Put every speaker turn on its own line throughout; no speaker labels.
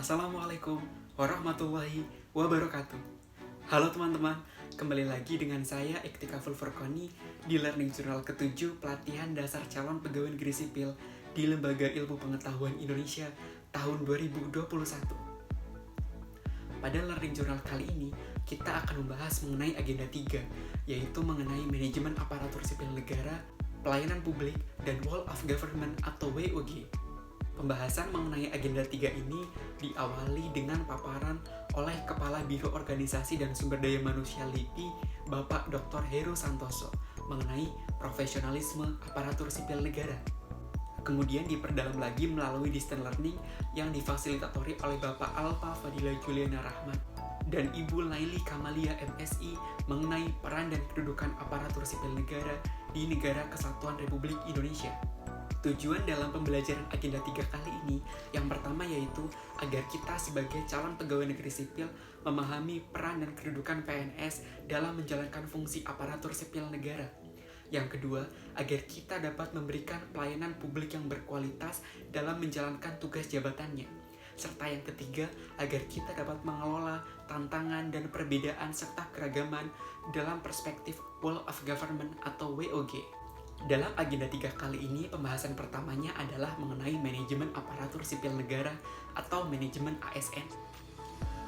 Assalamualaikum warahmatullahi wabarakatuh. Halo teman-teman, kembali lagi dengan saya Iktika Fulfurqoni di Learning Journal ke-7 Pelatihan Dasar Calon Pegawai Negeri Sipil di Lembaga Ilmu Pengetahuan Indonesia tahun 2021. Pada Learning Journal kali ini, kita akan membahas mengenai agenda 3, yaitu mengenai manajemen aparatur sipil negara, pelayanan publik, dan Whole of Government atau WOG. Pembahasan mengenai agenda 3 ini diawali dengan paparan oleh Kepala Biro Organisasi dan Sumber Daya Manusia LIPI, Bapak Dr. Heru Santoso, mengenai profesionalisme aparatur sipil negara. Kemudian diperdalam lagi melalui distance learning yang difasilitatori oleh Bapak Alfa Fadila Juliana Rahmat dan Ibu Laili Kamalia MSI mengenai peran dan kedudukan aparatur sipil negara di Negara Kesatuan Republik Indonesia. Tujuan dalam pembelajaran agenda 3 kali ini yang pertama yaitu agar kita sebagai calon pegawai negeri sipil memahami peran dan kedudukan PNS dalam menjalankan fungsi aparatur sipil negara. Yang kedua, agar kita dapat memberikan pelayanan publik yang berkualitas dalam menjalankan tugas jabatannya. Serta yang ketiga, agar kita dapat mengelola tantangan dan perbedaan serta keragaman dalam perspektif Whole of Government atau WOG. Dalam agenda 3 kali ini, pembahasan pertamanya adalah mengenai manajemen aparatur sipil negara atau manajemen ASN.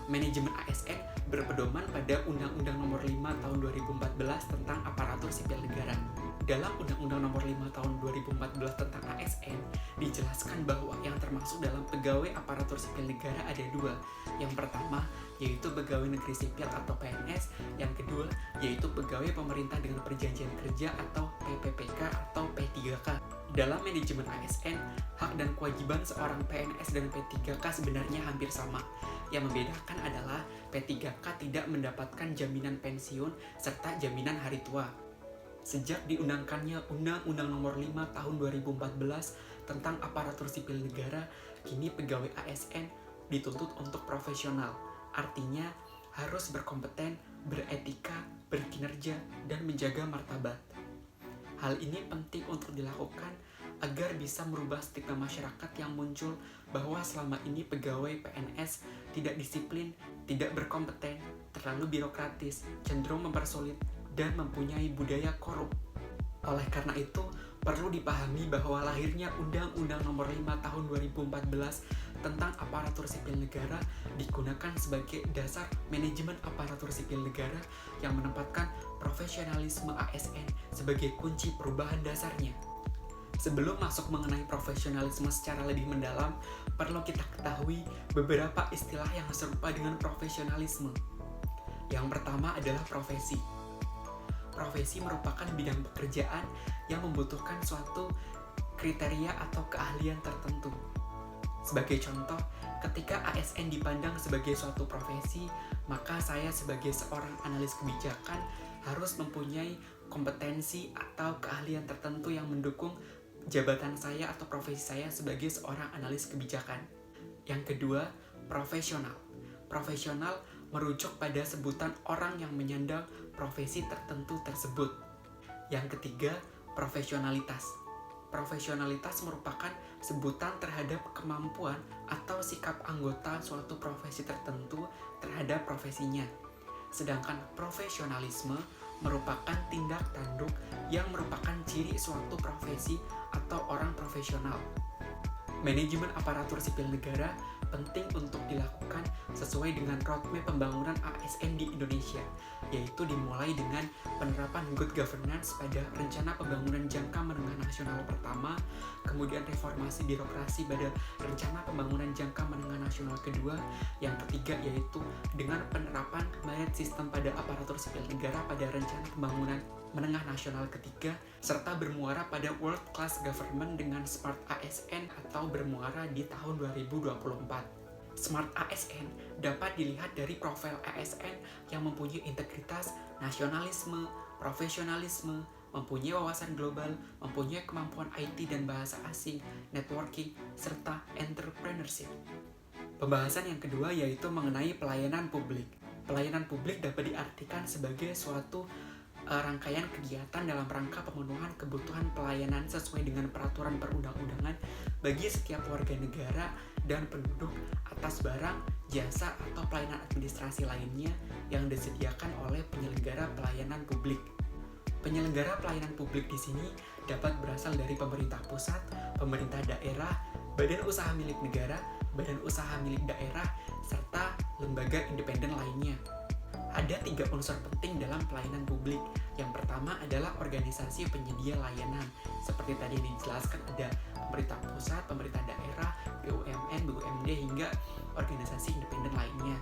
Manajemen ASN berpedoman pada Undang-Undang Nomor 5 Tahun 2014 tentang Aparatur Sipil Negara. Dalam Undang-Undang Nomor 5 Tahun 2014 tentang ASN, dijelaskan bahwa yang termasuk dalam pegawai aparatur sipil negara ada dua. Yang pertama, yaitu pegawai negeri sipil atau PNS. Yang kedua, yaitu pegawai pemerintah dengan perjanjian kerja atau PPPK atau P3K. Dalam manajemen ASN, hak dan kewajiban seorang PNS dan P3K sebenarnya hampir sama. Yang membedakan adalah P3K tidak mendapatkan jaminan pensiun serta jaminan hari tua. Sejak diundangkannya Undang-Undang Nomor 5 Tahun 2014 tentang Aparatur Sipil Negara, kini pegawai ASN dituntut untuk profesional. Artinya harus berkompeten, beretika, berkinerja, dan menjaga martabat. Hal ini penting untuk dilakukan agar bisa merubah stigma masyarakat yang muncul bahwa selama ini pegawai PNS tidak disiplin, tidak berkompeten, terlalu birokratis, cenderung mempersulit, dan mempunyai budaya korup. Oleh karena itu, perlu dipahami bahwa lahirnya Undang-Undang Nomor 5 Tahun 2014 tentang Aparatur Sipil Negara digunakan sebagai dasar manajemen aparatur sipil negara yang menempatkan profesionalisme ASN sebagai kunci perubahan dasarnya. Sebelum masuk mengenai profesionalisme secara lebih mendalam, perlu kita ketahui beberapa istilah yang serupa dengan profesionalisme. Yang pertama adalah profesi. Profesi merupakan bidang pekerjaan yang membutuhkan suatu kriteria atau keahlian tertentu. Sebagai contoh, ketika ASN dipandang sebagai suatu profesi, maka saya sebagai seorang analis kebijakan harus mempunyai kompetensi atau keahlian tertentu yang mendukung jabatan saya atau profesi saya sebagai seorang analis kebijakan. Yang kedua, profesional. Profesional merujuk pada sebutan orang yang menyandang profesi tertentu tersebut. Yang ketiga, profesionalitas. Profesionalitas merupakan sebutan terhadap kemampuan atau sikap anggota suatu profesi tertentu terhadap profesinya. Sedangkan profesionalisme merupakan tindak tanduk yang merupakan ciri suatu profesi atau orang profesional. Manajemen aparatur sipil negara penting untuk dilakukan sesuai dengan roadmap pembangunan ASN di Indonesia, yaitu dimulai dengan penerapan good governance pada Rencana Pembangunan Jangka Menengah Nasional pertama, kemudian reformasi birokrasi pada Rencana Pembangunan Jangka Menengah Nasional kedua, yang ketiga yaitu dengan penerapan merit system pada aparatur sipil negara pada Rencana Pembangunan Menengah Nasional ketiga, serta bermuara pada World Class Government dengan Smart ASN atau bermuara di tahun 2024. Smart ASN dapat dilihat dari profil ASN yang mempunyai integritas, nasionalisme, profesionalisme, mempunyai wawasan global, mempunyai kemampuan IT dan bahasa asing, networking, serta entrepreneurship. Pembahasan yang kedua yaitu mengenai pelayanan publik. Pelayanan publik dapat diartikan sebagai suatu rangkaian kegiatan dalam rangka pemenuhan kebutuhan pelayanan sesuai dengan peraturan perundang-undangan bagi setiap warga negara dan penduduk atas barang, jasa, atau pelayanan administrasi lainnya yang disediakan oleh penyelenggara pelayanan publik. Penyelenggara pelayanan publik di sini dapat berasal dari pemerintah pusat, pemerintah daerah, badan usaha milik negara, badan usaha milik daerah, serta lembaga independen lainnya. Ada 3 unsur penting dalam pelayanan publik. Yang pertama adalah organisasi penyedia layanan. Seperti tadi yang dijelaskan, ada pemerintah pusat, pemerintah daerah, BUMN, BUMD, hingga organisasi independen lainnya.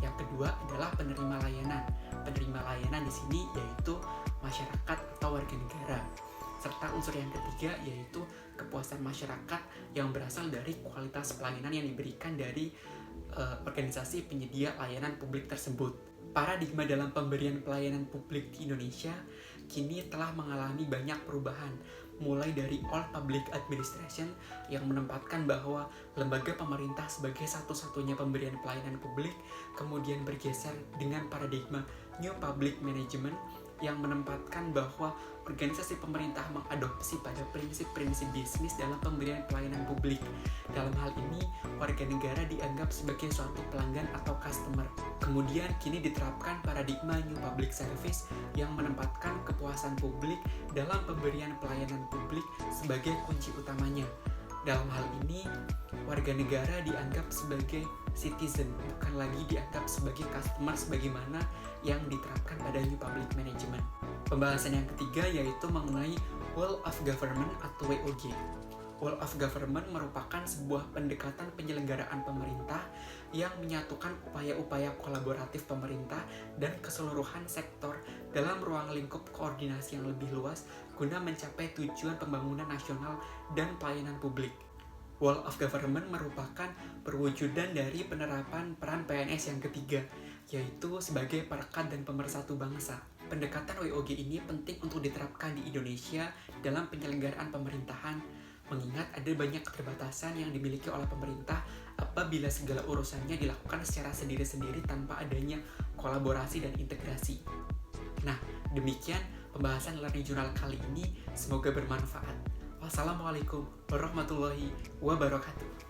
Yang kedua adalah penerima layanan. Penerima layanan di sini yaitu masyarakat atau warga negara. Serta unsur yang ketiga yaitu kepuasan masyarakat yang berasal dari kualitas pelayanan yang diberikan dari organisasi penyedia layanan publik tersebut. Paradigma dalam pemberian pelayanan publik di Indonesia kini telah mengalami banyak perubahan, mulai dari Old Public Administration yang menempatkan bahwa lembaga pemerintah sebagai satu-satunya pemberian pelayanan publik, kemudian bergeser dengan paradigma New Public Management yang menempatkan bahwa organisasi pemerintah mengadopsi pada prinsip-prinsip bisnis dalam pemberian pelayanan publik. Dalam hal ini, warga negara dianggap sebagai suatu pelanggan atau customer. Kemudian kini diterapkan paradigma New Public Service yang menempatkan kepuasan publik dalam pemberian pelayanan publik sebagai kunci utamanya. Dalam hal ini, warga negara dianggap sebagai citizen, bukan lagi dianggap sebagai customer sebagaimana yang diterapkan pada New Public Management. Pembahasan yang ketiga yaitu mengenai Whole of Government atau WOG. Whole of Government merupakan sebuah pendekatan penyelenggaraan pemerintah yang menyatukan upaya-upaya kolaboratif pemerintah dan keseluruhan sektor dalam ruang lingkup koordinasi yang lebih luas guna mencapai tujuan pembangunan nasional dan pelayanan publik. Whole of Government merupakan perwujudan dari penerapan peran PNS yang ketiga, yaitu sebagai perekat dan pemersatu bangsa. Pendekatan WOG ini penting untuk diterapkan di Indonesia dalam penyelenggaraan pemerintahan, mengingat ada banyak keterbatasan yang dimiliki oleh pemerintah apabila segala urusannya dilakukan secara sendiri-sendiri tanpa adanya kolaborasi dan integrasi. Nah, demikian pembahasan Learning Journal kali ini, semoga bermanfaat. Wassalamualaikum warahmatullahi wabarakatuh.